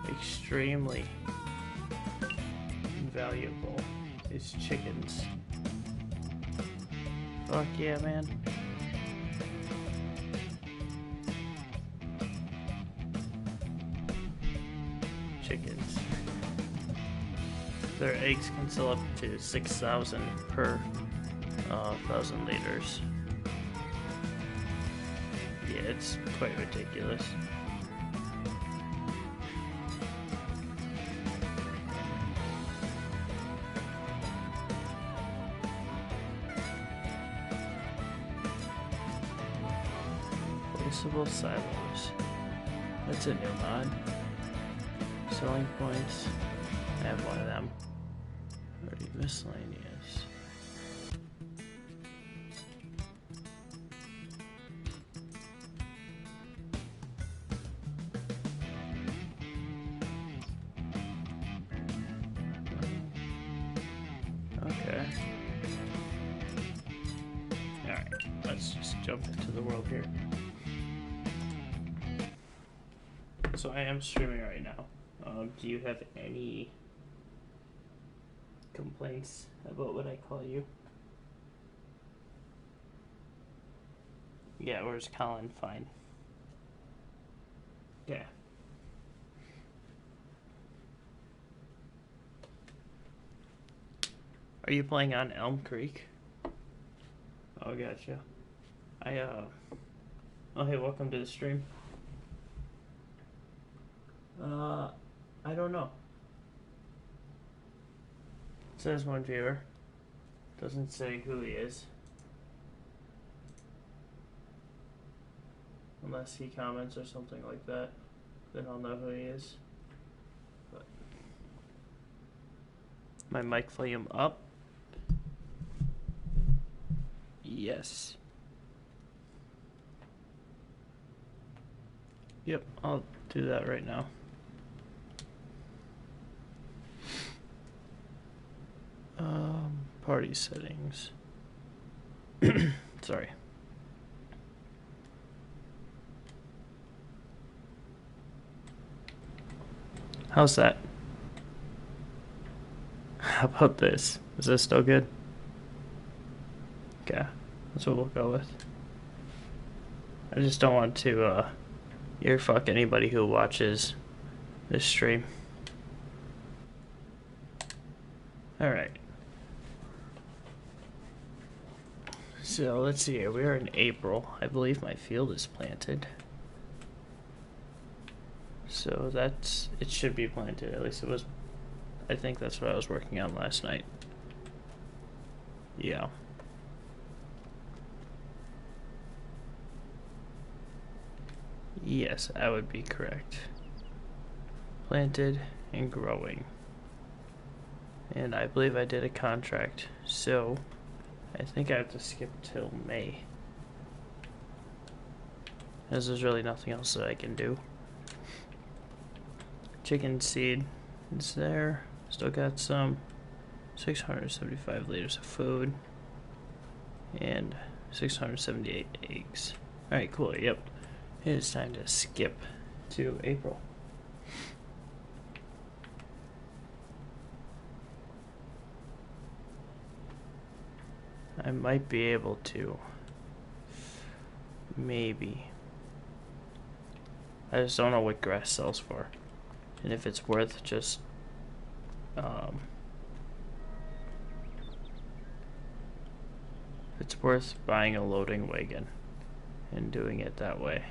extremely valuable is chickens. Fuck yeah, man. Chickens. Their eggs can sell up to 6,000 per 1,000 liters. Yeah, it's quite ridiculous. Placeable silos. That's a new mod. Selling points. I have one of them. Already miscellaneous. Okay. Alright, let's just jump into the world here. So I am streaming right now. Do you have any complaints about what I call you? Yeah, where's Colin? Fine. Yeah. Are you playing on Elm Creek? Oh, gotcha. Oh, hey, welcome to the stream. I don't know. It says one viewer. Doesn't say who he is. Unless he comments or something like that. Then I'll know who he is. But my mic volume up. Yes. Yep, I'll do that right now. Party settings. Sorry. How's that? How about this? Is this still good? Okay, that's what we'll go with. I just don't want to earfuck anybody who watches this stream. Alright. So let's see here. We are in April. I believe my field is planted. So it should be planted. At least it was. I think that's what I was working on last night. Yeah. Yes, I would be correct. Planted and growing. And I believe I did a contract, so I think I have to skip till May, as there's really nothing else that I can do. Chicken seed is there. Still got some 675 liters of food and 678 eggs. Alright, cool. Yep. It is time to skip to April. I might be able to. Maybe. I just don't know what grass sells for. And if it's worth just it's worth buying a loading wagon and doing it that way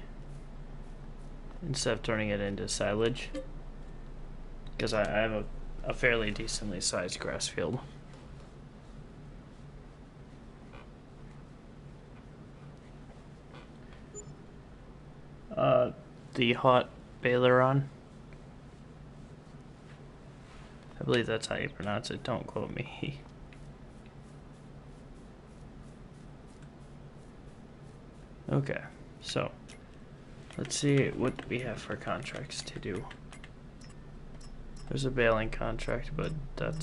instead of turning it into silage, because I have a fairly decently sized grass field. The hot Baileron. I believe that's how you pronounce it. Don't quote me. Okay, so let's see what we have for contracts to do. There's a baling contract, but I'll have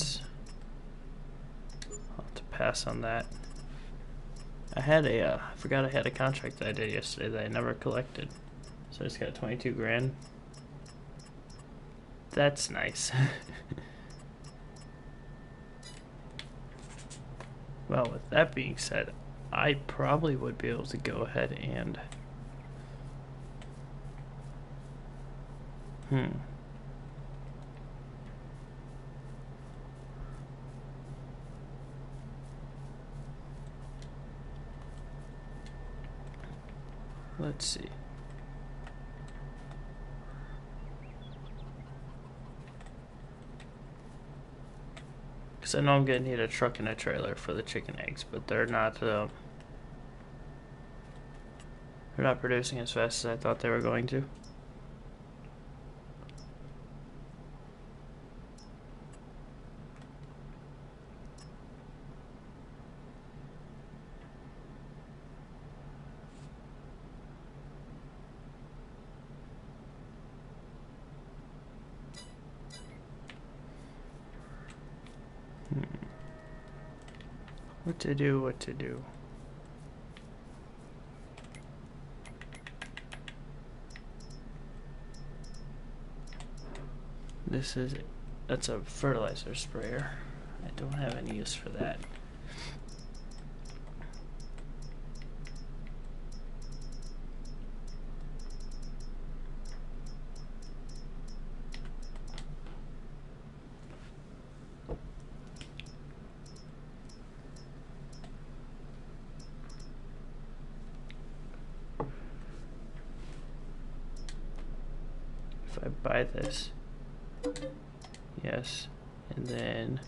to pass on that. I forgot I had a contract that I did yesterday that I never collected. So I just got 22 grand. That's nice. Well, with that being said, I probably would be able to go ahead and... Let's see. Because I know I'm going to need a truck and a trailer for the chicken eggs, but they're not producing as fast as I thought they were going to. What to do, what to do. That's a fertilizer sprayer. I don't have any use for that. If I buy this, yes, and then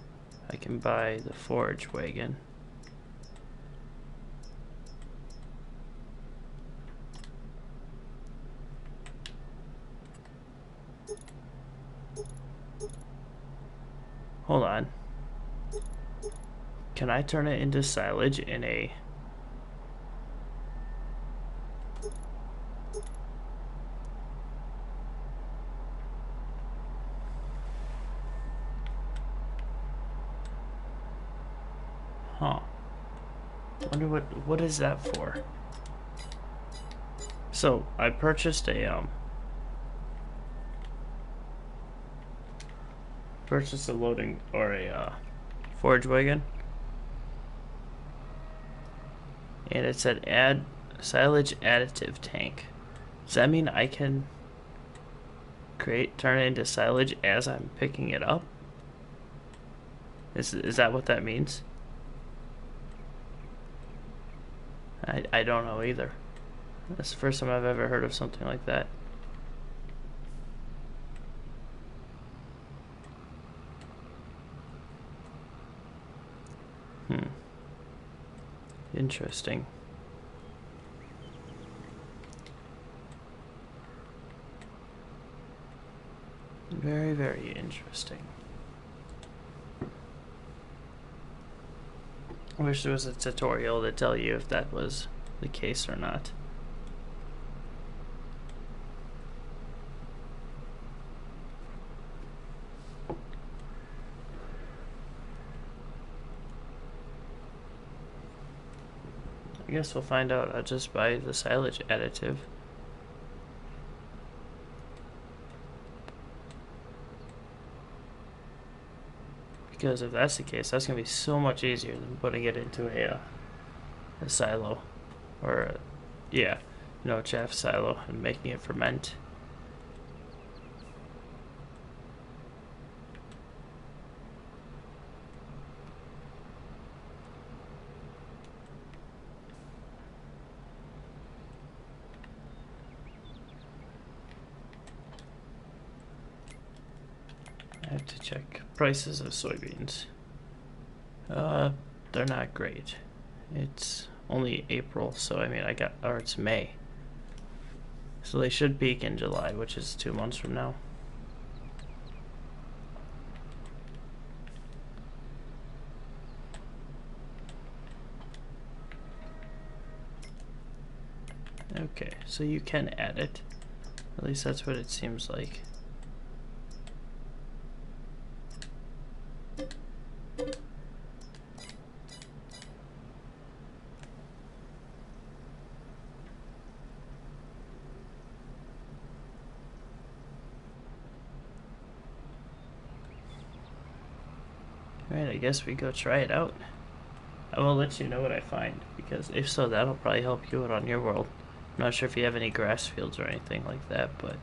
I can buy the forage wagon. Hold on. Can I turn it into silage in a... Huh. Wonder what is that for? So I purchased a loading or a forage wagon, and it said add silage additive tank. Does that mean I can turn it into silage as I'm picking it up? Is that what that means? I don't know either. That's the first time I've ever heard of something like that. Interesting. Very, very interesting. I wish there was a tutorial to tell you if that was the case or not. I guess we'll find out. I'll just buy the silage additive. Because if that's the case, that's going to be so much easier than putting it into a silo. Or, chaff silo and making it ferment. I have to check prices of soybeans. They're not great. It's only April, so I mean or it's May. So they should peak in July, which is 2 months from now. Okay, so you can add it. At least that's what it seems like. Alright, I guess we go try it out. I will let you know what I find, because if so, that'll probably help you out on your world. I'm not sure if you have any grass fields or anything like that, but...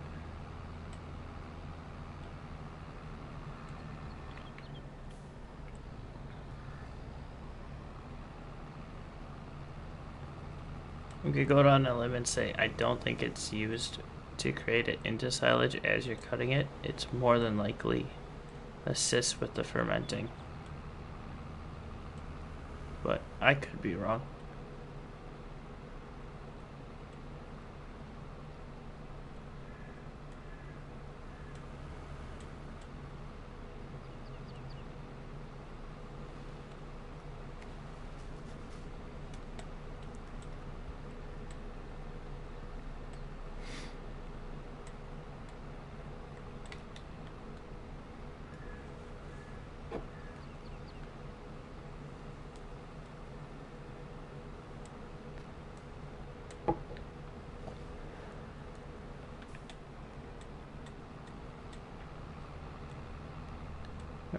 we could go down a limb and say, I don't think it's used to create it into silage as you're cutting it. It's more than likely assists with the fermenting. But I could be wrong.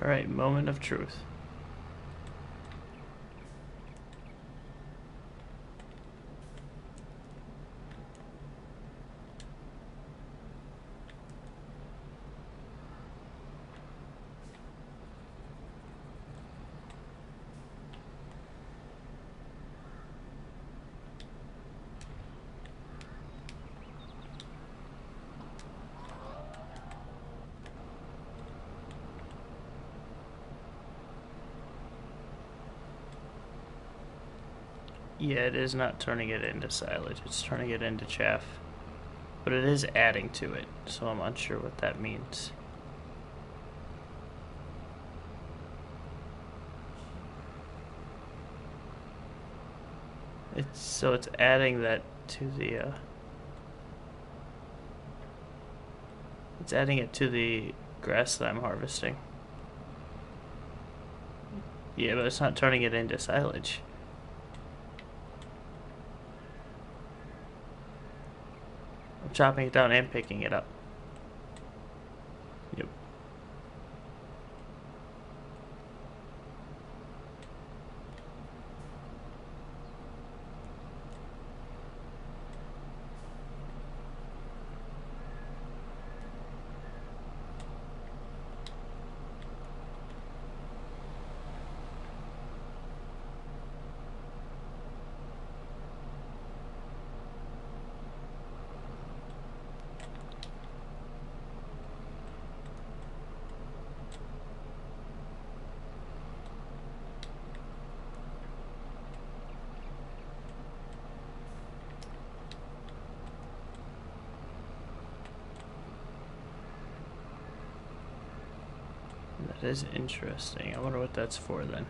Alright, moment of truth. Yeah, it is not turning it into silage, it's turning it into chaff. But it is adding to it, so I'm unsure what that means. It's adding that to the it's adding it to the grass that I'm harvesting. Yeah, but it's not turning it into silage. I'm chopping it down and picking it up. Yep. That is interesting. I wonder what that's for then.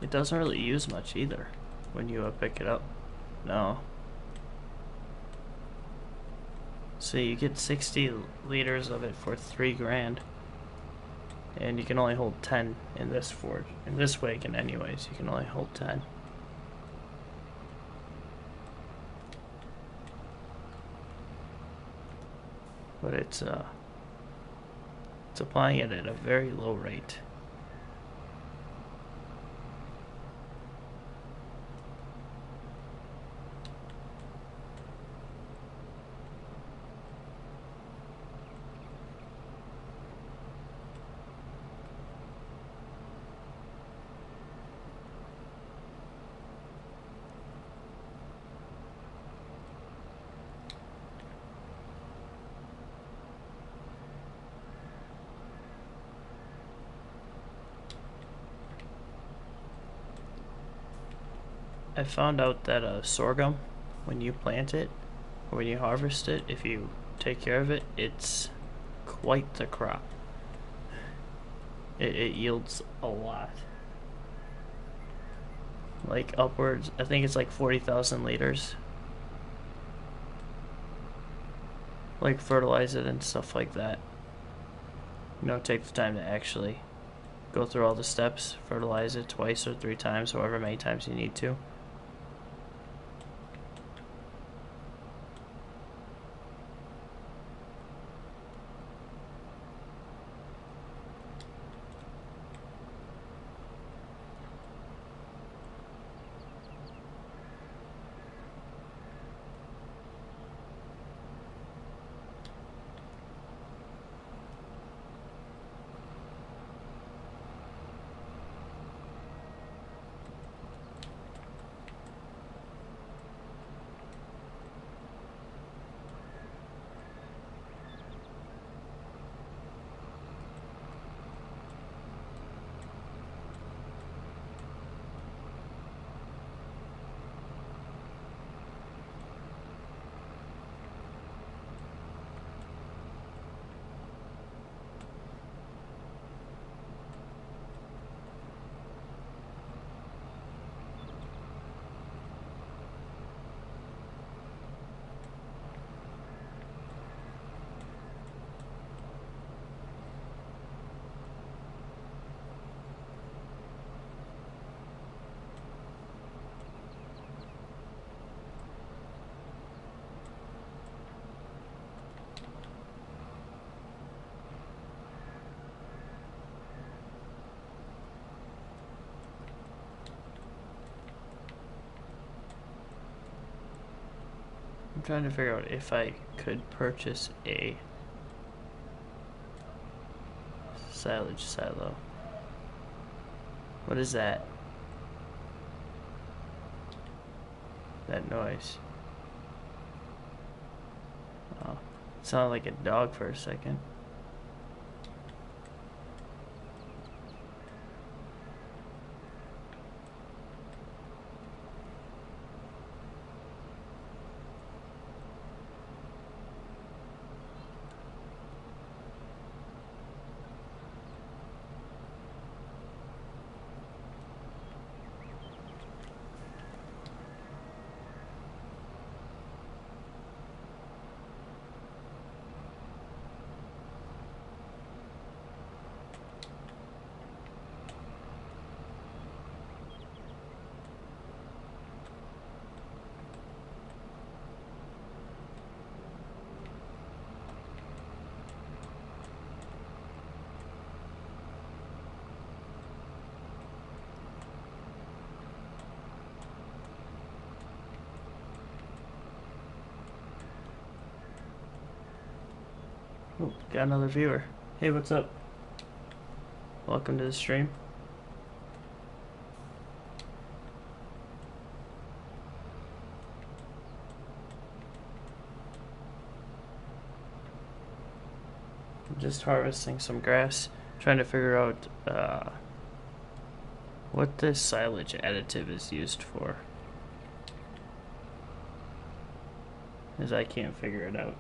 It doesn't really use much either when you pick it up. No. So you get 60 liters of it for 3 grand. And you can only hold 10 in this forge. In this wagon anyways, you can only hold 10. But it's applying it at a very low rate. I found out that sorghum, when you plant it, or when you harvest it, if you take care of it, it's quite the crop. It yields a lot. Like upwards, I think it's like 40,000 liters. Like fertilize it and stuff like that. You know, take the time to actually go through all the steps, fertilize it twice or 3 times, however many times you need to. I'm trying to figure out if I could purchase a silage silo. What is that? That noise. Oh, it sounded like a dog for a second. Oh, got another viewer. Hey, what's up? Welcome to the stream. I'm just harvesting some grass, trying to figure out what this silage additive is used for, as I can't figure it out.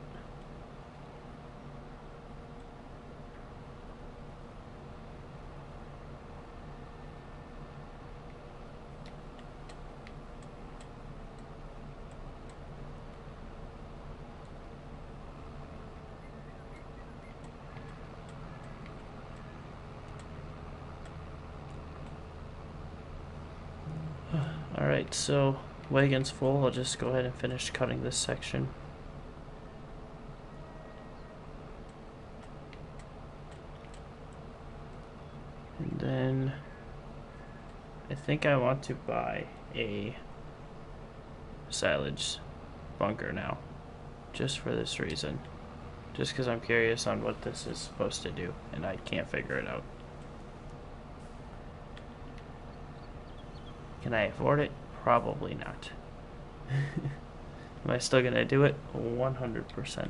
Alright, so wagon's full. I'll just go ahead and finish cutting this section. And then I think I want to buy a silage bunker now, just for this reason. Just because I'm curious on what this is supposed to do, and I can't figure it out. Can I afford it? Probably not. Am I still gonna do it? 100%.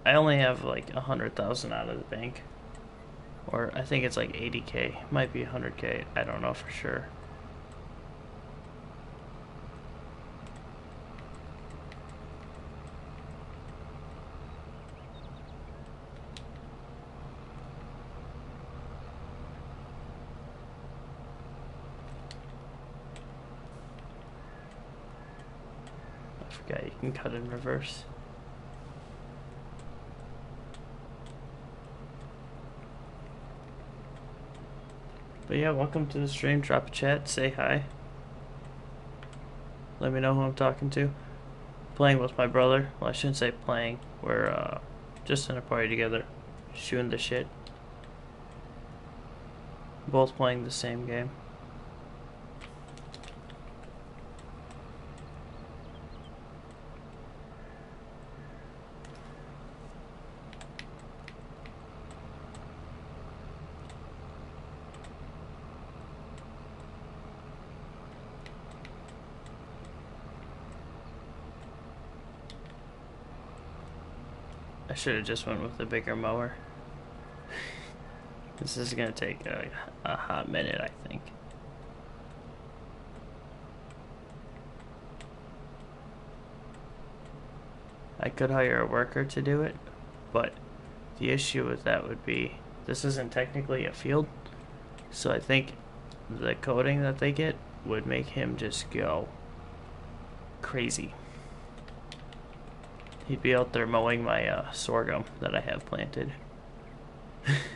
I only have like 100,000 out of the bank. Or I think it's like 80k. Might be 100k. I don't know for sure. I forgot you can cut in reverse. But yeah, welcome to the stream. Drop a chat, say hi. Let me know who I'm talking to. Playing with my brother. Well, I shouldn't say playing. We're just in a party together, shooting the shit. Both playing the same game. I should have just went with the bigger mower. This is gonna take a hot minute, I think. I could hire a worker to do it, but the issue with that would be this isn't technically a field, so I think the coating that they get would make him just go crazy. He'd be out there mowing my sorghum that I have planted.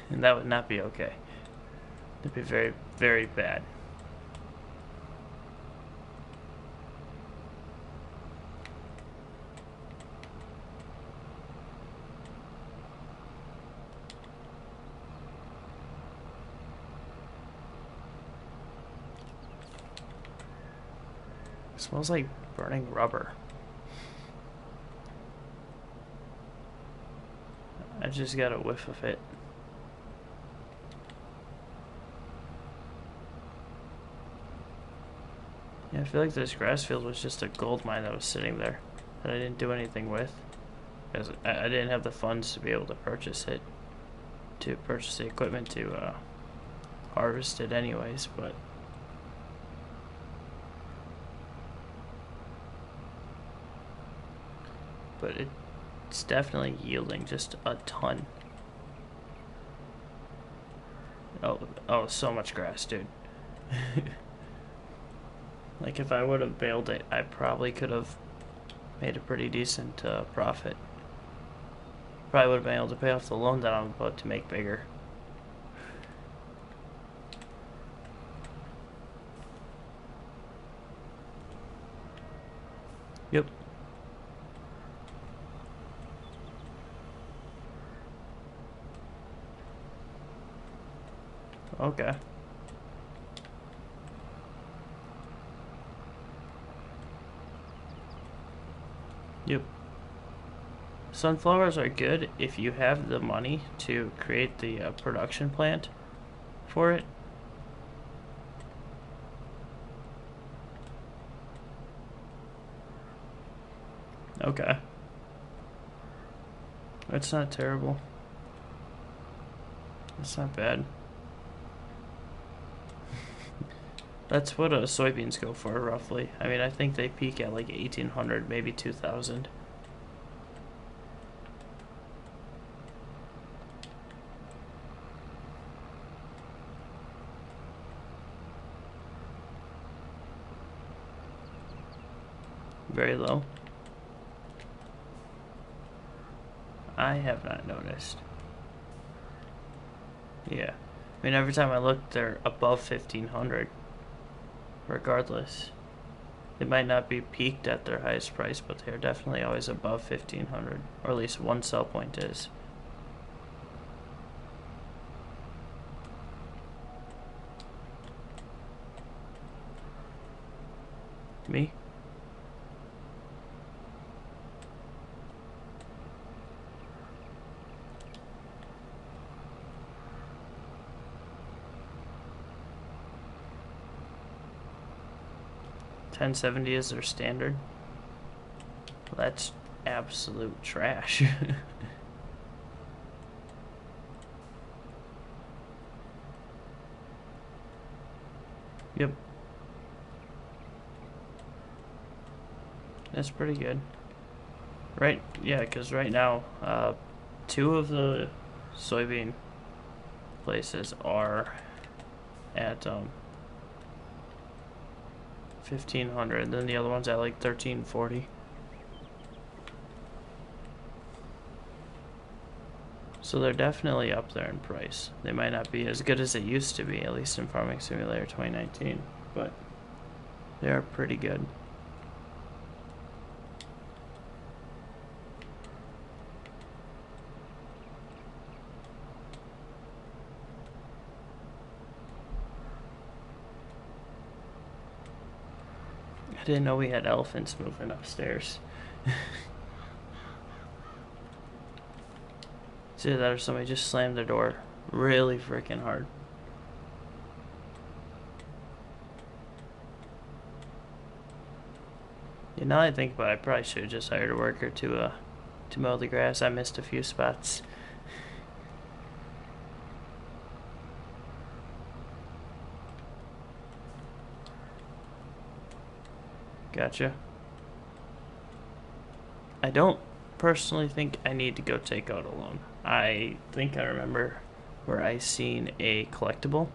And that would not be okay. It'd be very, very bad. It smells like burning rubber. I just got a whiff of it. Yeah, I feel like this grass field was just a gold mine that was sitting there that I didn't do anything with. Because I didn't have the funds to be able to purchase it. To purchase the equipment to harvest it anyways, but... But it's definitely yielding just a ton. Oh, so much grass, dude. Like, if I would have baled it, I probably could have made a pretty decent profit. Probably would have been able to pay off the loan that I'm about to make bigger. Yep. Okay. Yep. Sunflowers are good if you have the money to create the production plant for it. Okay. That's not terrible. That's not bad. That's what soybeans go for, roughly. I mean, I think they peak at like 1,800, maybe 2,000. Very low. I have not noticed. Yeah. I mean, every time I look, they're above 1,500. Regardless, they might not be peaked at their highest price, but they're definitely always above 1,500, or at least one sell point is. Me? $10.70 is their standard. Well, that's absolute trash. Yep. That's pretty good. Right, yeah, because right now, 2 of the soybean places are at 1,500, and then the other one's at like 1,340. So they're definitely up there in price. They might not be as good as they used to be, at least in Farming Simulator 2019, but they are pretty good. I didn't know we had elephants moving upstairs. It's either that or somebody just slammed their door really freaking hard. Yeah, now that I think about it, I probably should have just hired a worker to mow the grass. I missed a few spots. Gotcha. I don't personally think I need to go take out a loan. I think I remember where I seen a collectible.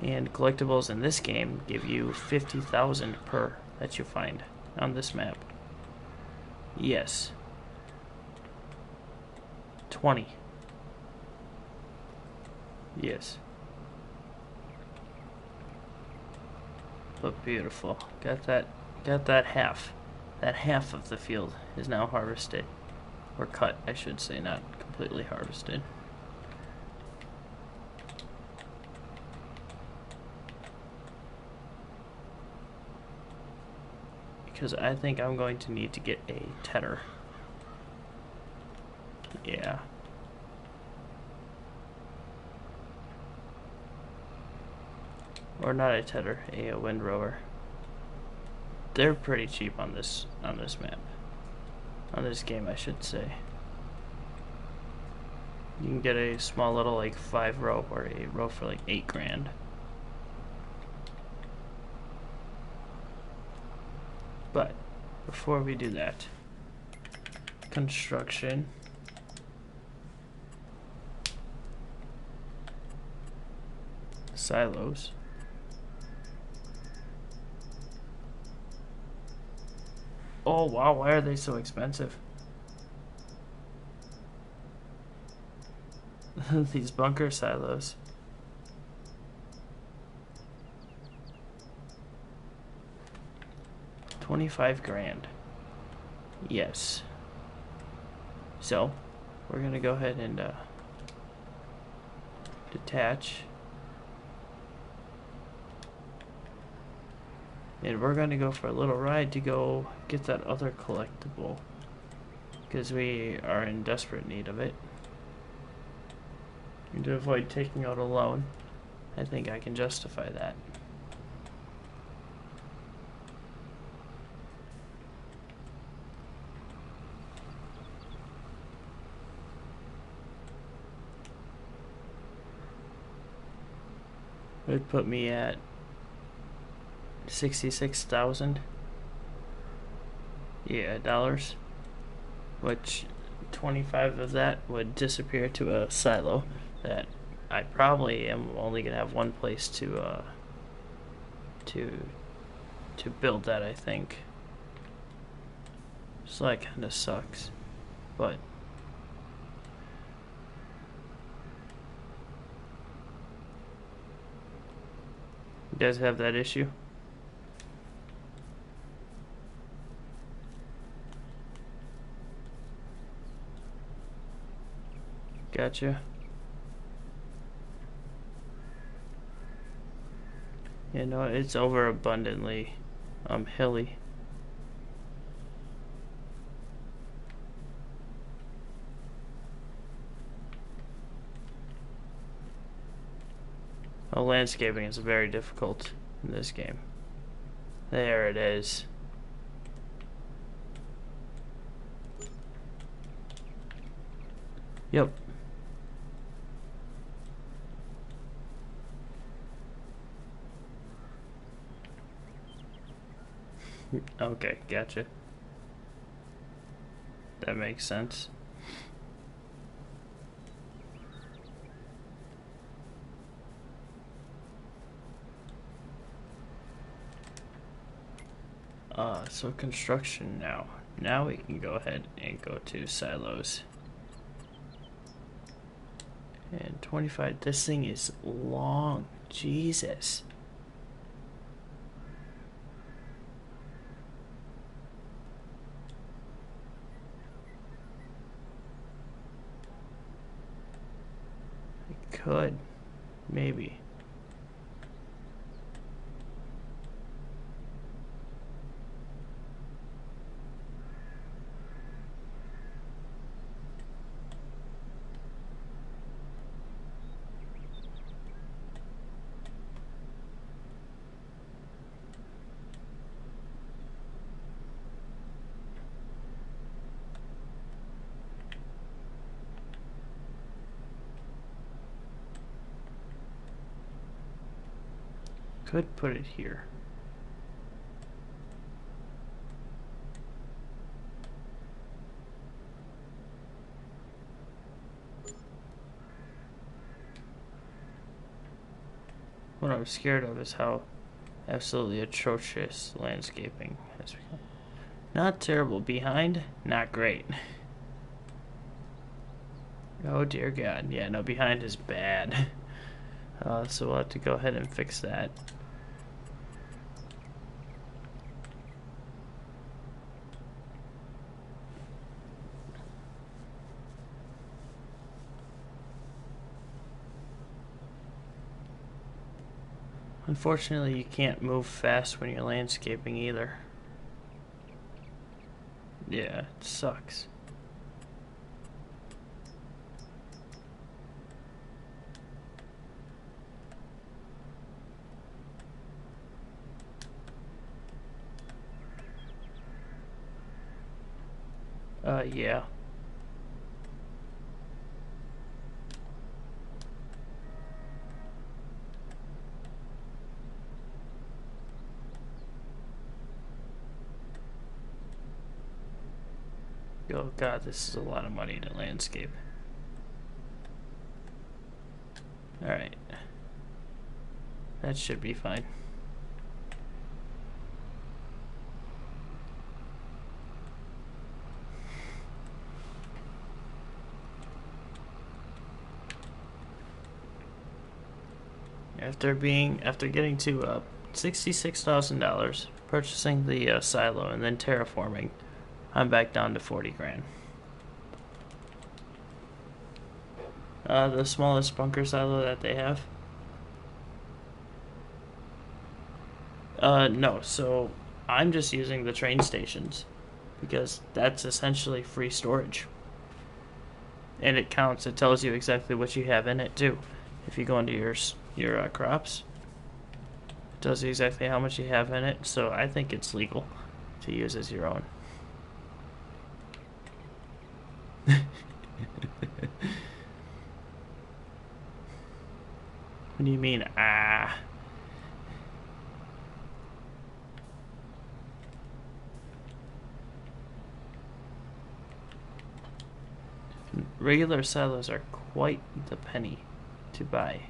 And collectibles in this game give you 50,000 per that you find on this map. Yes. 20. Yes. But beautiful. Got that half. That half of the field is now harvested. Or cut, I should say, not completely harvested. Because I think I'm going to need to get a tedder. Yeah. Or not a tedder, a windrower. They're pretty cheap on this map. On this game, I should say. You can get a small little like 5-row or a row for like 8 grand. But before we do that, construction. Silos. Oh wow, why are they so expensive? These bunker silos. $25 grand. Yes. So, we're gonna go ahead and detach. And we're going to go for a little ride to go get that other collectible. Because we are in desperate need of it. And to avoid taking out a loan, I think I can justify that. It would put me at 66,000. Yeah, dollars. Which 25 of that would disappear to a silo that I probably am only gonna have one place to build that, I think. So that kinda sucks. But guys have that issue? Gotcha. You know, it's overabundantly hilly. Oh, landscaping is very difficult in this game. There it is. Yep. Okay, gotcha. That makes sense. So construction now. Now we can go ahead and go to silos. And 25, this thing is long. Jesus. I could. Maybe. Could put it here. What I'm scared of is how absolutely atrocious landscaping has become. Not terrible. Behind, not great. Oh dear God. Yeah, no, behind is bad. So we'll have to go ahead and fix that. Unfortunately, you can't move fast when you're landscaping either. Yeah, it sucks. Yeah. Oh God, this is a lot of money to landscape. Alright. That should be fine. After getting to $66,000, purchasing the silo and then terraforming, I'm back down to 40 grand. The smallest bunker silo that they have. No, so I'm just using the train stations because that's essentially free storage. And it counts, it tells you exactly what you have in it too. If you go into your crops, it tells you exactly how much you have in it, so I think it's legal to use as your own. What do you mean, ah? Regular silos are quite the penny to buy.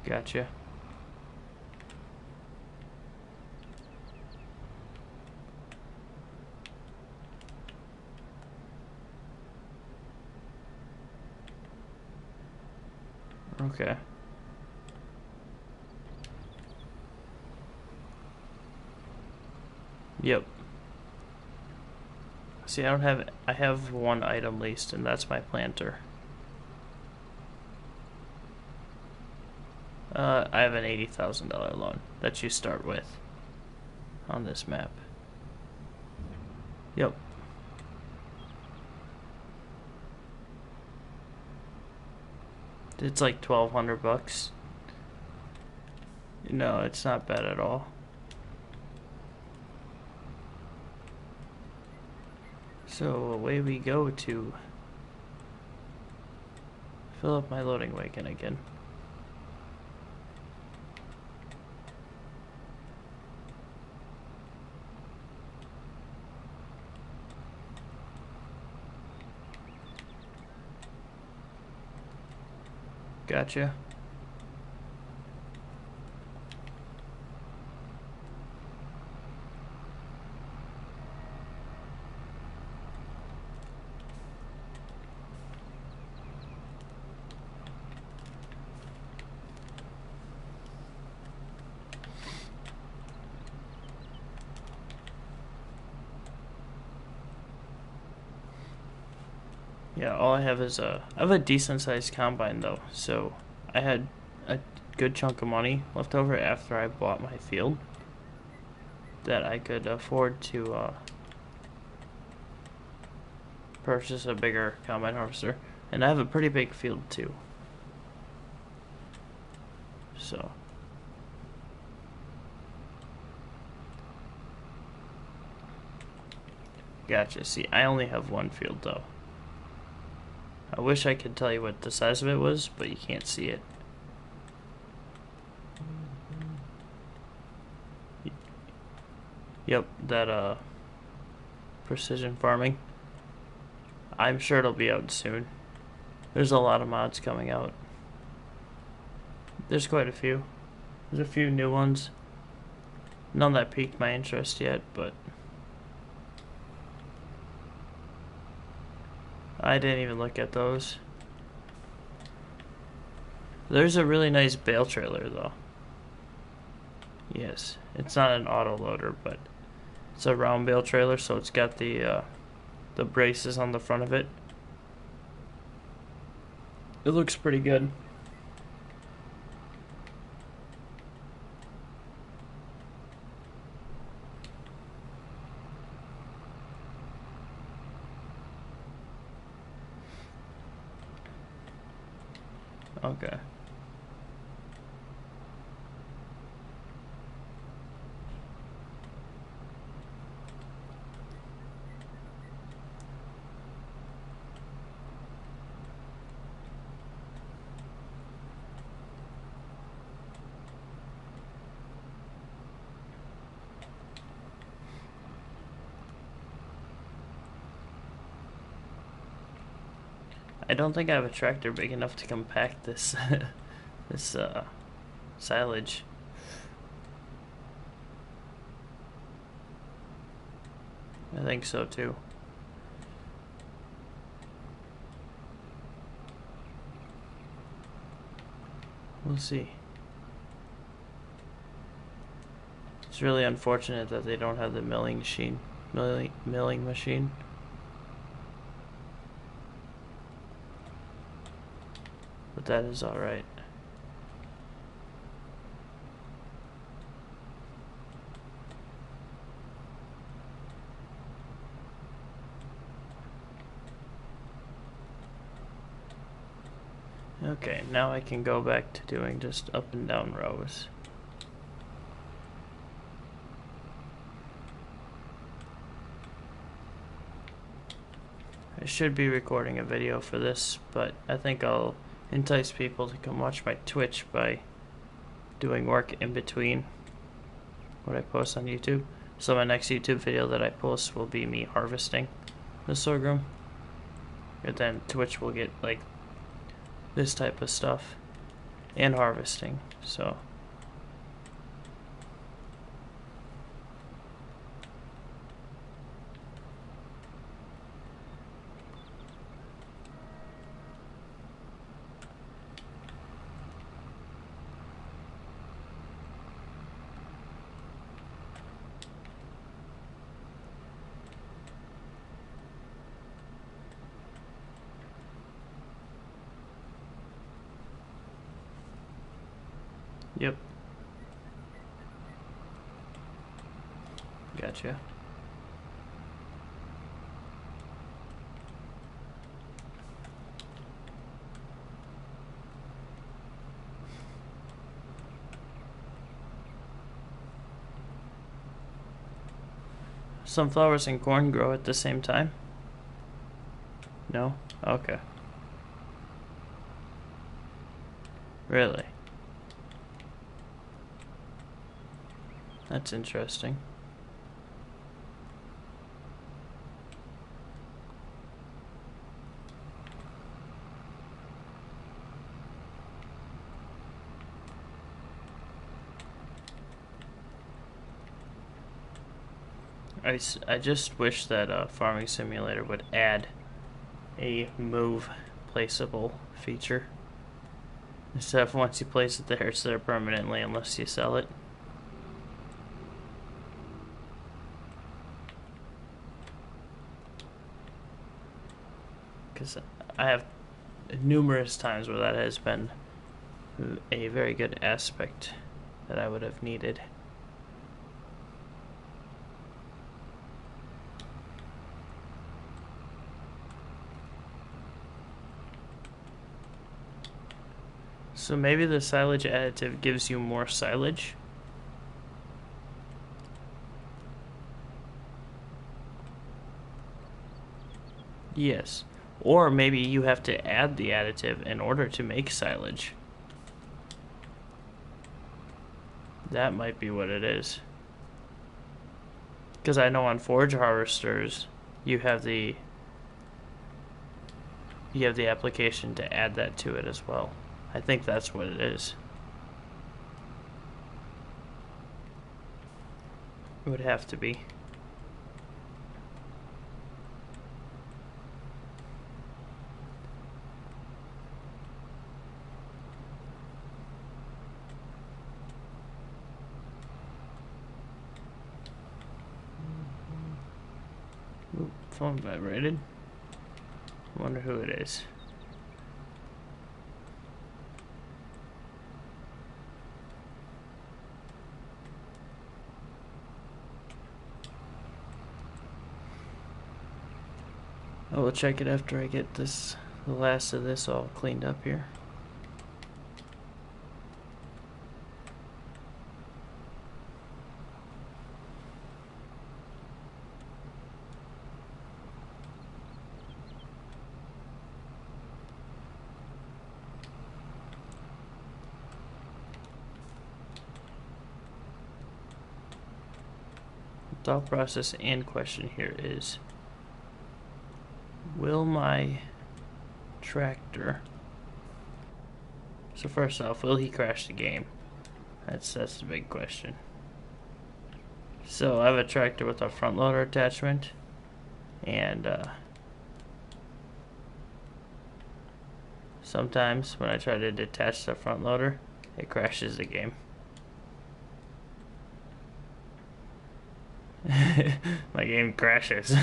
Gotcha. Okay. Yep. See, I have one item leased, and that's my planter. I have an $80,000 loan that you start with on this map. Yep. It's like $1,200. No, it's not bad at all. So away we go to fill up my loading wagon again. Gotcha. Yeah, all I have is I have a decent sized combine though, so I had a good chunk of money left over after I bought my field that I could afford to purchase a bigger combine harvester, and I have a pretty big field too. So gotcha. See, I only have one field though. I wish I could tell you what the size of it was, but you can't see it. Yep, that precision farming. I'm sure it'll be out soon. There's a lot of mods coming out. There's quite a few. There's a few new ones. None that piqued my interest yet, but I didn't even look at those. There's a really nice bale trailer though. Yes, it's not an auto loader, but it's a round bale trailer, so it's got the braces on the front of it. It looks pretty good. Okay. I don't think I have a tractor big enough to compact this this silage. I think so too. We'll see. It's really unfortunate that they don't have the milling machine. Milling machine. But that is alright. Okay, now I can go back to doing just up and down rows. I should be recording a video for this, but I think I'll entice people to come watch my Twitch by doing work in between what I post on YouTube. So my next YouTube video that I post will be me harvesting the sorghum. And then Twitch will get like this type of stuff and harvesting. So Yep. Gotcha. Sunflowers and corn grow at the same time? No? Okay. Really? That's interesting. I just wish that Farming Simulator would add a move placeable feature. Instead of once you place it there, it's there permanently unless you sell it. Because I have numerous times where that has been a very good aspect that I would have needed. So maybe the silage additive gives you more silage? Yes. Or maybe you have to add the additive in order to make silage. That might be what it is. Because I know on forage harvesters, you have the application to add that to it as well. I think that's what it is. It would have to be. Oop, phone vibrated. Wonder who it is. I will check it after I get the last of this all cleaned up here. The thought process and question here is, will my tractor... So first off, will he crash the game? That's the big question. So I have a tractor with a front loader attachment, and sometimes when I try to detach the front loader, it crashes the game. My game crashes.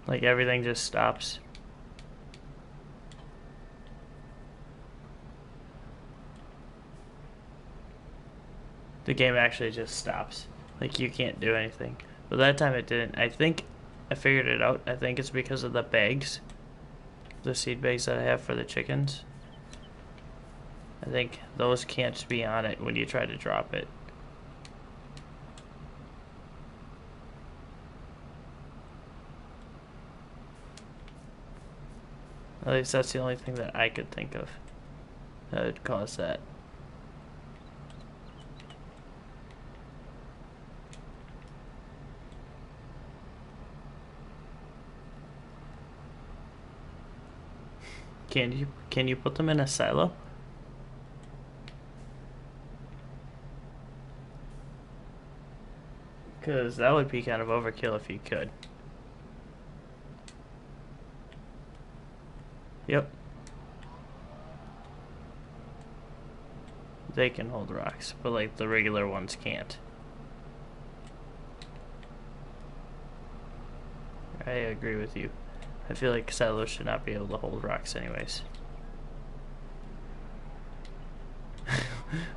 Like everything just stops. The game actually just stops. Like you can't do anything. But that time it didn't. I think I figured it out. I think it's because of the bags. The seed bags that I have for the chickens. I think those can't be on it when you try to drop it. At least that's the only thing that I could think of that would cause that. Can you put them in a silo? Because that would be kind of overkill if you could. Yep. They can hold rocks, but like the regular ones can't. I agree with you. I feel like silos should not be able to hold rocks anyways.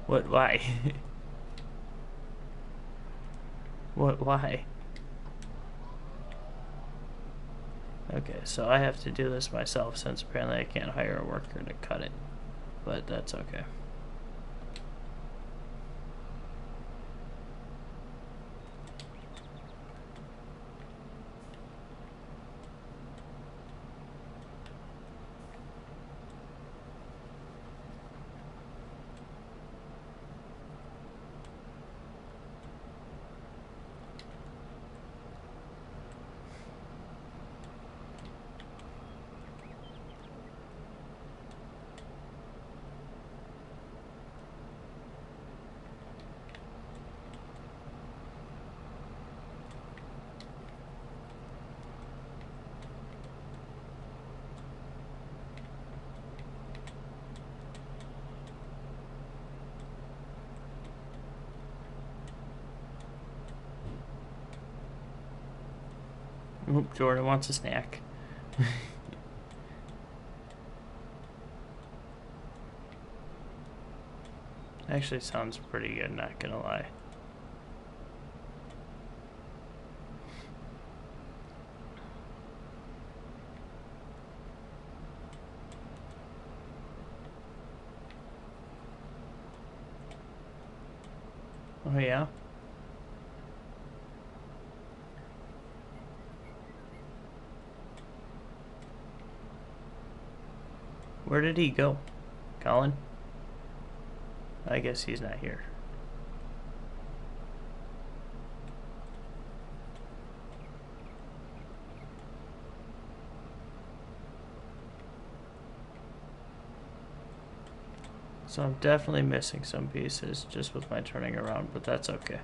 What? Why? What? Why? Okay, so I have to do this myself since apparently I can't hire a worker to cut it. But that's okay. Oop, Jordan wants a snack. Actually sounds pretty good, not gonna lie. Oh yeah? Where did he go? Colin? I guess he's not here. So I'm definitely missing some pieces just with my turning around, but that's okay.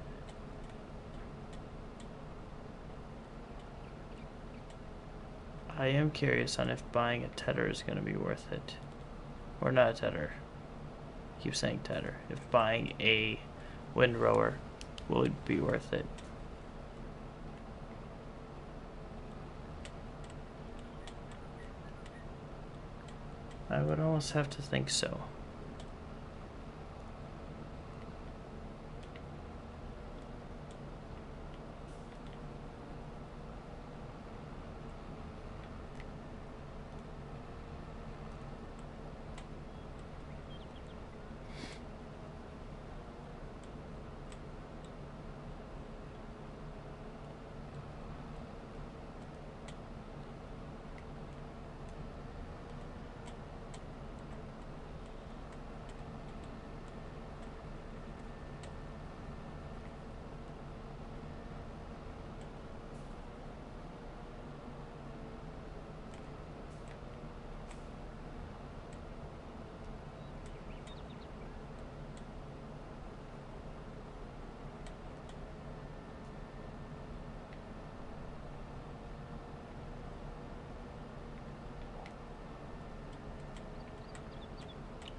I am curious on if buying a tedder is going to be worth it. Or not a tedder. I keep saying tedder. If buying a windrower will be worth it. I would almost have to think so.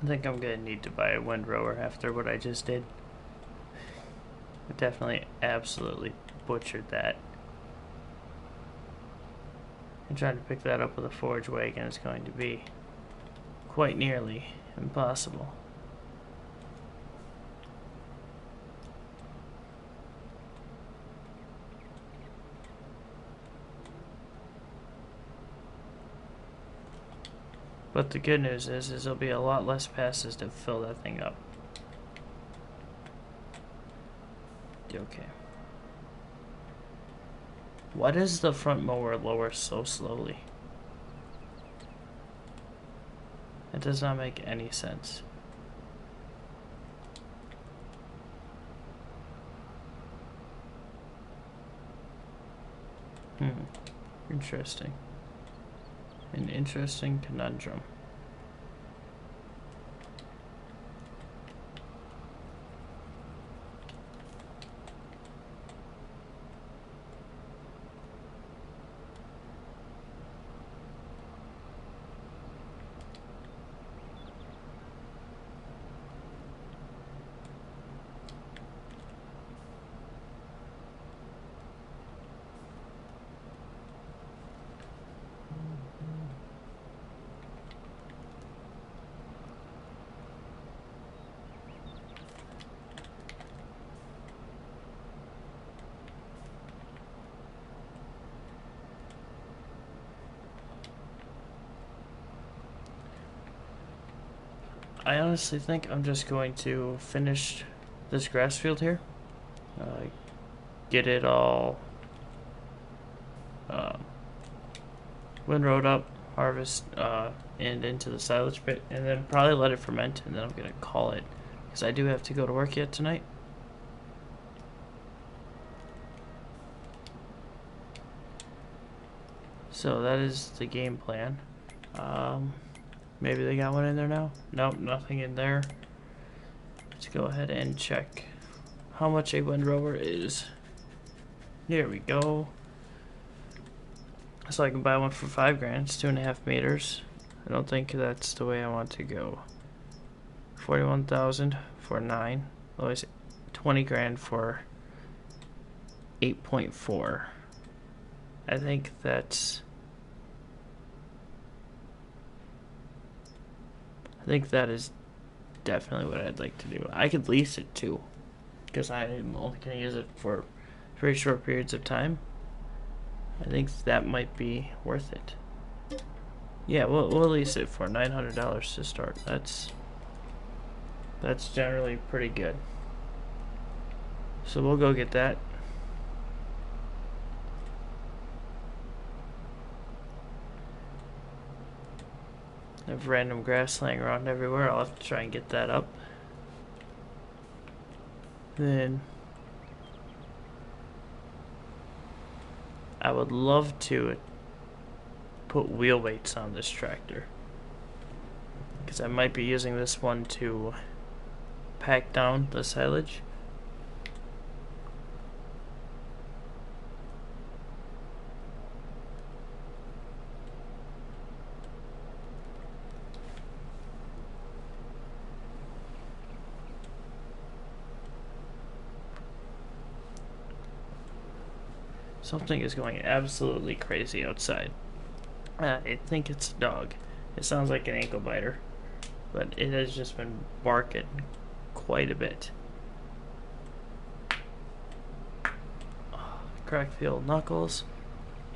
I think I'm gonna need to buy a windrower after what I just did. I definitely absolutely butchered that. And trying to pick that up with a forge wagon is going to be quite nearly impossible. But the good news is there'll be a lot less passes to fill that thing up. Okay. Why does the front mower lower so slowly? It does not make any sense. Interesting. An interesting conundrum. I honestly think I'm just going to finish this grass field here. Get it all windrowed up, harvest, and into the silage pit, and then probably let it ferment, and then I'm going to call it, because I do have to go to work yet tonight. So that is the game plan. Maybe they got one in there now? Nope, nothing in there. Let's go ahead and check how much a windrower is. Here we go. So I can buy one for $5,000. It's 2.5 meters. I don't think that's the way I want to go. 41,000 for 9. Otherwise, 20 grand for 8.4. I think that is definitely what I'd like to do. I could lease it too, because I'm only going to use it for very short periods of time. I think that might be worth it. Yeah, we'll lease it for $900 to start. That's generally pretty good. So we'll go get that. I have random grass laying around everywhere. I'll have to try and get that up. Then I would love to put wheel weights on this tractor, because I might be using this one to pack down the silage. Something is going absolutely crazy outside. I think it's a dog. It sounds like an ankle biter, but it has just been barking quite a bit. Cracked the old knuckles.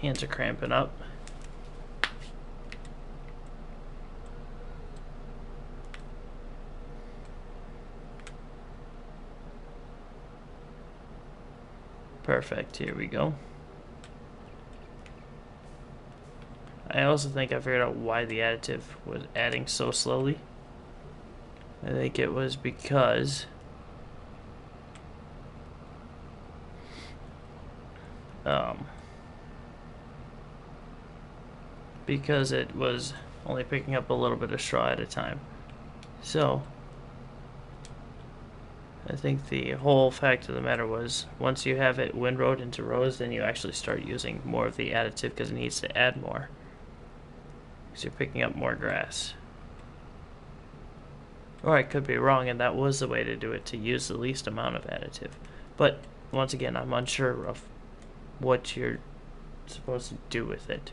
Hands are cramping up. Perfect, here we go. I also think I figured out why the additive was adding so slowly. I think it was because it was only picking up a little bit of straw at a time. So I think the whole fact of the matter was, once you have it windrowed into rows, then you actually start using more of the additive because it needs to add more. Because you're picking up more grass. Or I could be wrong, and that was the way to do it, to use the least amount of additive. But once again, I'm unsure of what you're supposed to do with it,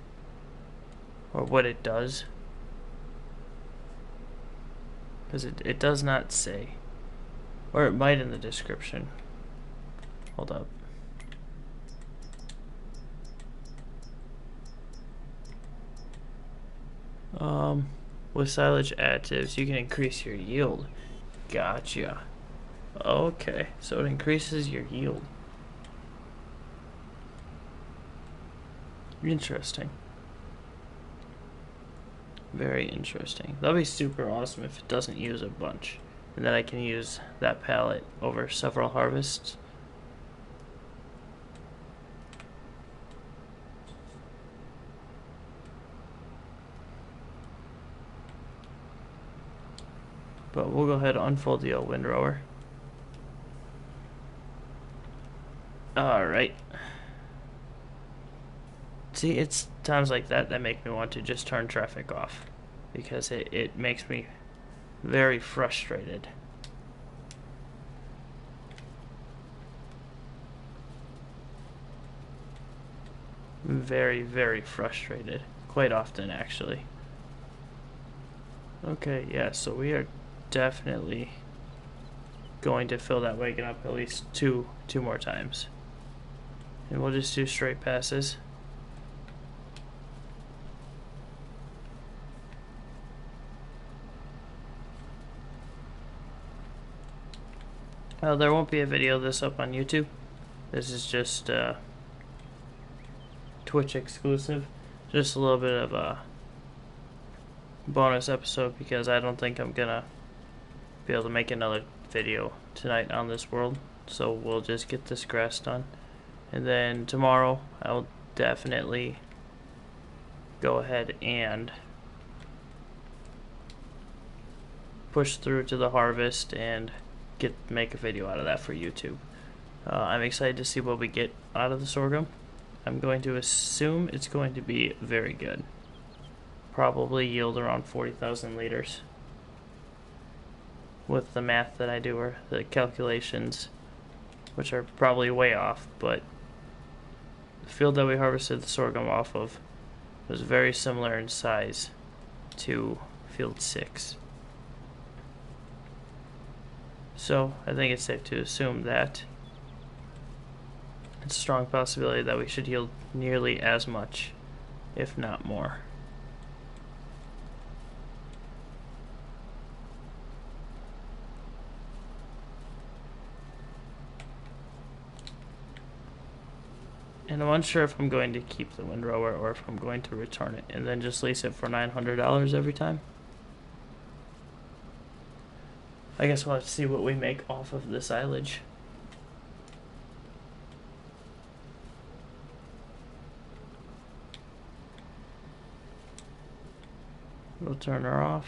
or what it does, because it does not say, or it might in the description. Hold up. With silage additives, you can increase your yield. Gotcha. Okay, so it increases your yield. Interesting. Very interesting. That'll be super awesome if it doesn't use a bunch, and then I can use that pallet over several harvests. But we'll go ahead and unfold the old windrower. Alright. See, it's times like that that make me want to just turn traffic off, because it makes me very frustrated. Very, very frustrated. Quite often, actually. Okay, yeah, so we are definitely going to fill that wagon up at least two more times. And we'll just do straight passes. There won't be a video of this up on YouTube. This is just Twitch exclusive. Just a little bit of a bonus episode because I don't think I'm gonna be able to make another video tonight on this world. So we'll just get this grass done. And then tomorrow I'll definitely go ahead and push through to the harvest and make a video out of that for YouTube. I'm excited to see what we get out of the sorghum. I'm going to assume it's going to be very good. Probably yield around 40,000 liters. With the math that I do, or the calculations, which are probably way off, but the field that we harvested the sorghum off of was very similar in size to field 6. So I think it's safe to assume that it's a strong possibility that we should yield nearly as much, if not more. And I'm unsure if I'm going to keep the windrower or if I'm going to return it and then just lease it for $900 every time. I guess we'll have to see what we make off of the silage. We'll turn her off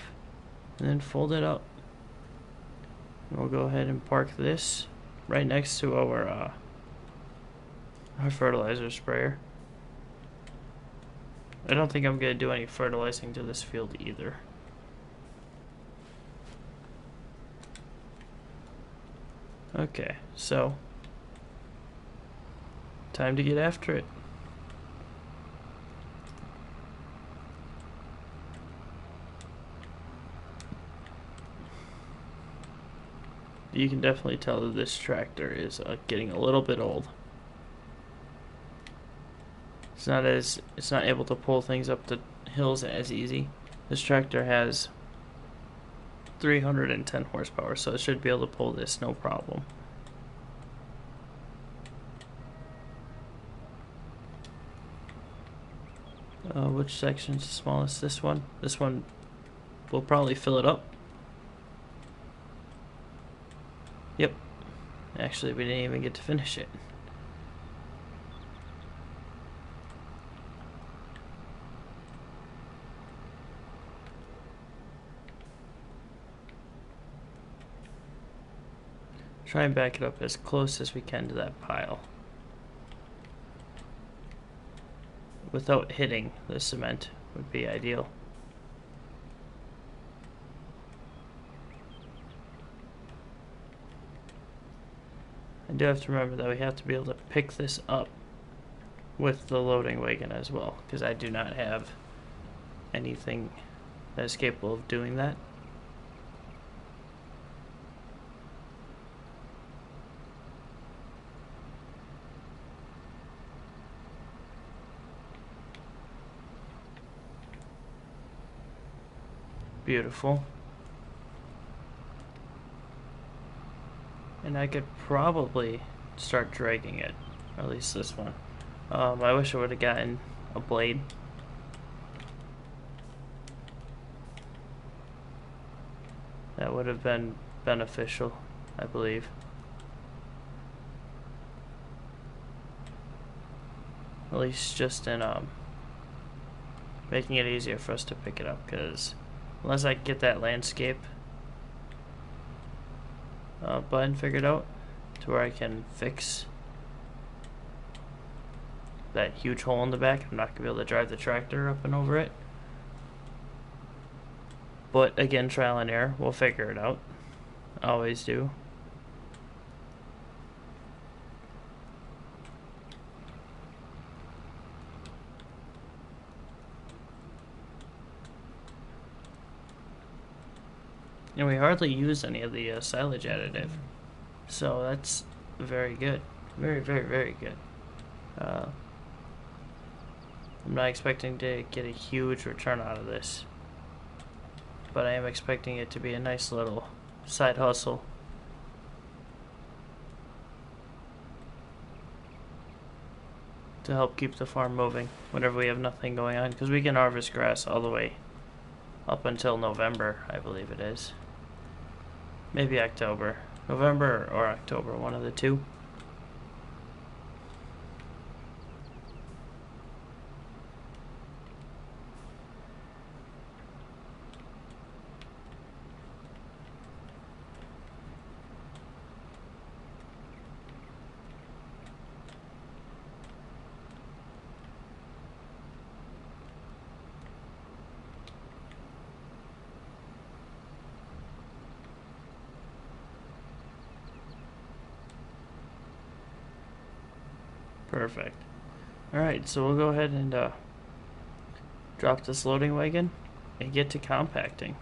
and then fold it up. And we'll go ahead and park this right next to our fertilizer sprayer. I don't think I'm going to do any fertilizing to this field either. Okay, so time to get after it. You can definitely tell that this tractor is getting a little bit old. It's not able to pull things up the hills as easy. This tractor has 310 horsepower, so it should be able to pull this no problem. Which section's the smallest? This one? This one will probably fill it up. Yep. Actually, we didn't even get to finish it. Try and back it up as close as we can to that pile without hitting the cement would be ideal. I do have to remember that we have to be able to pick this up with the loading wagon as well, because I do not have anything that is capable of doing that. Beautiful. And I could probably start dragging it, or at least this one. I wish I would have gotten a blade. That would have been beneficial, I believe. At least just in making it easier for us to pick it up, because unless I get that landscape button figured out to where I can fix that huge hole in the back, I'm not going to be able to drive the tractor up and over it. But again, trial and error, we'll figure it out. Always do. And we hardly use any of the silage additive, so that's very good. Very, very, very good. I'm not expecting to get a huge return out of this, but I am expecting it to be a nice little side hustle to help keep the farm moving whenever we have nothing going on, because we can harvest grass all the way up until November, I believe it is. Maybe October. November or October, one of the two. Perfect. Alright, so we'll go ahead and drop this loading wagon and get to compacting.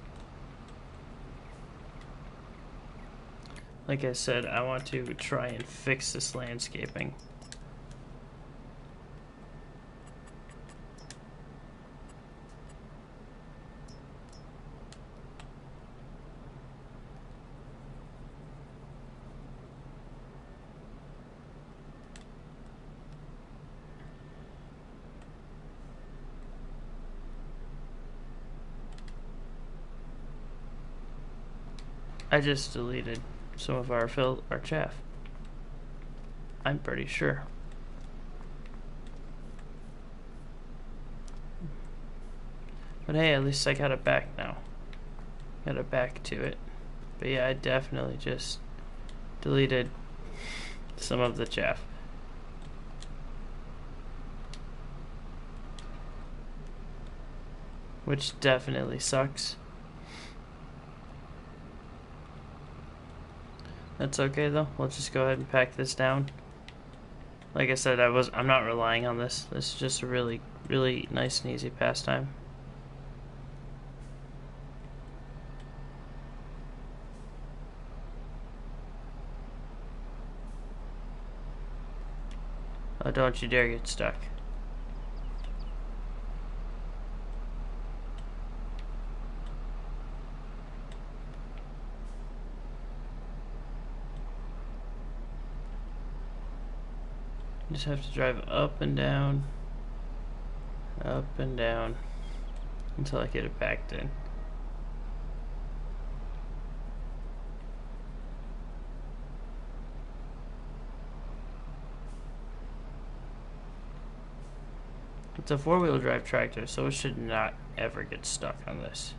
Like I said, I want to try and fix this landscaping. I just deleted some of our chaff. I'm pretty sure. But hey, at least I got it back now. Got it back to it. But yeah, I definitely just deleted some of the chaff. Which definitely sucks. That's okay though. We'll just go ahead and pack this down. Like I said, I'm not relying on this. This is just a really, really nice and easy pastime. Oh, don't you dare get stuck. You just have to drive up and down until I get it packed in. It's a four-wheel drive tractor, so it should not ever get stuck on this.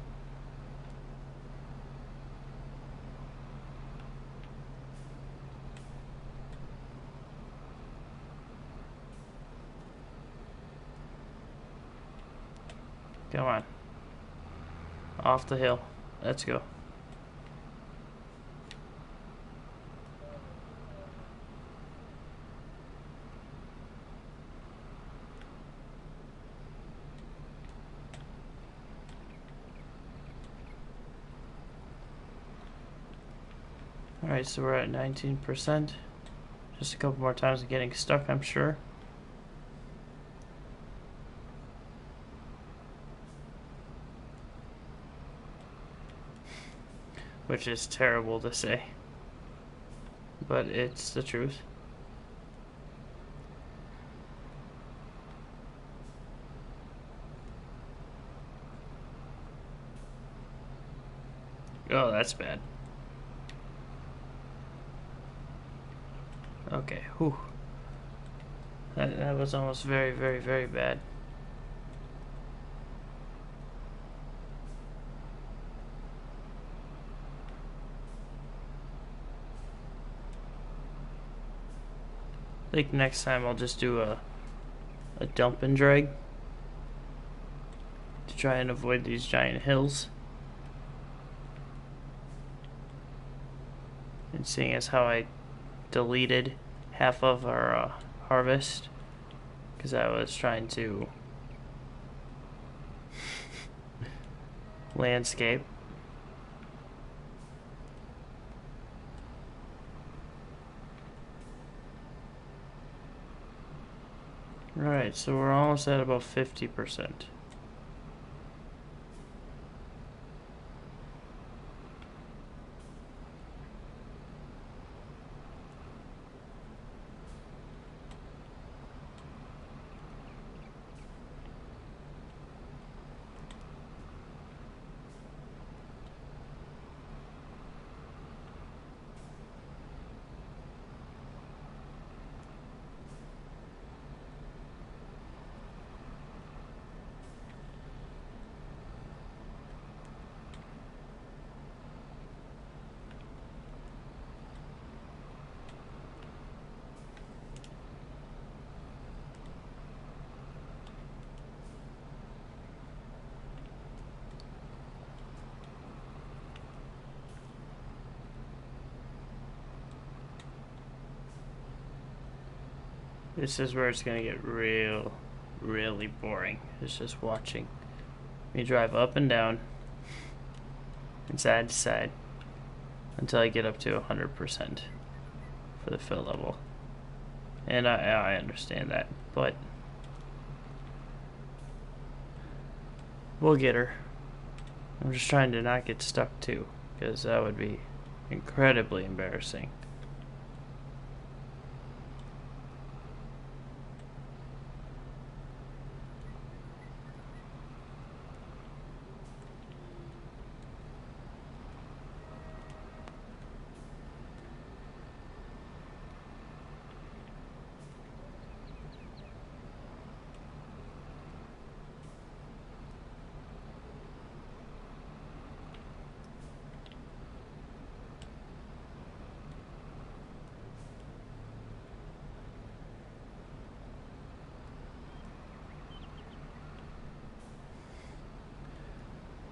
Come on. Off the hill. Let's go. Alright, so we're at 19%. Just a couple more times of getting stuck, I'm sure. Which is terrible to say, but it's the truth. Oh, that's bad. Okay, whew. That was almost very, very, very bad. I think next time I'll just do a dump and drag to try and avoid these giant hills. And seeing as how I deleted half of our harvest because I was trying to landscape. Alright, so we're almost at about 50%. This is where it's gonna get really boring. It's just watching me drive up and down and side to side until I get up to 100% for the fill level. And I understand that, but we'll get her. I'm just trying to not get stuck too, because that would be incredibly embarrassing.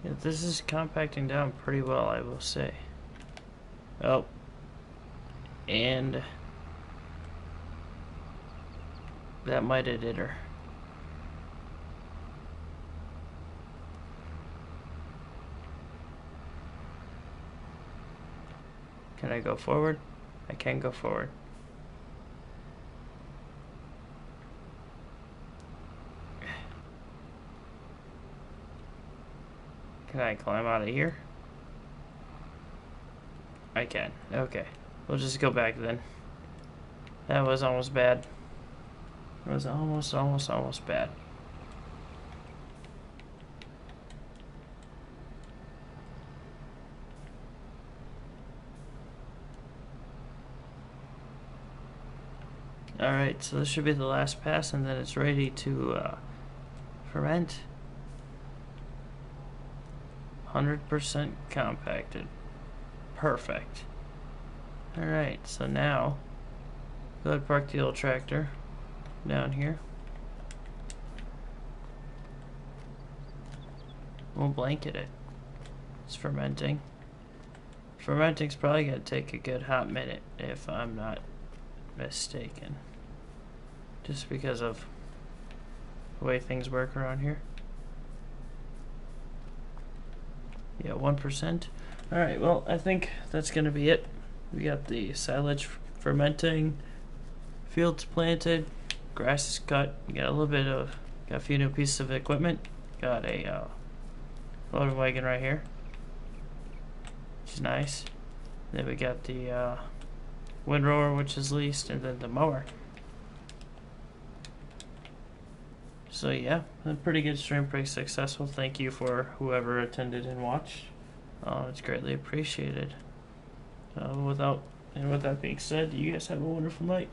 Yeah, this is compacting down pretty well, I will say. Oh. And that might have did her. Can I go forward? I can go forward. Can I climb out of here? I can. Okay. We'll just go back then. That was almost bad. It was almost bad. Alright, so this should be the last pass, and then it's ready to ferment. 100% compacted. Perfect. Alright, so now go ahead and park the old tractor down here. We'll blanket it. It's fermenting. Fermenting's probably gonna take a good hot minute if I'm not mistaken. Just because of the way things work around here. Yeah, 1%. Alright, well, I think that's going to be it. We got the silage fermenting, fields planted, grass is cut, got a few new pieces of equipment. Got a loading wagon right here, which is nice. Then we got the windrower, which is leased, and then the mower. So yeah, a pretty good stream, pretty successful. Thank you for whoever attended and watched. It's greatly appreciated. With that being said, you guys have a wonderful night.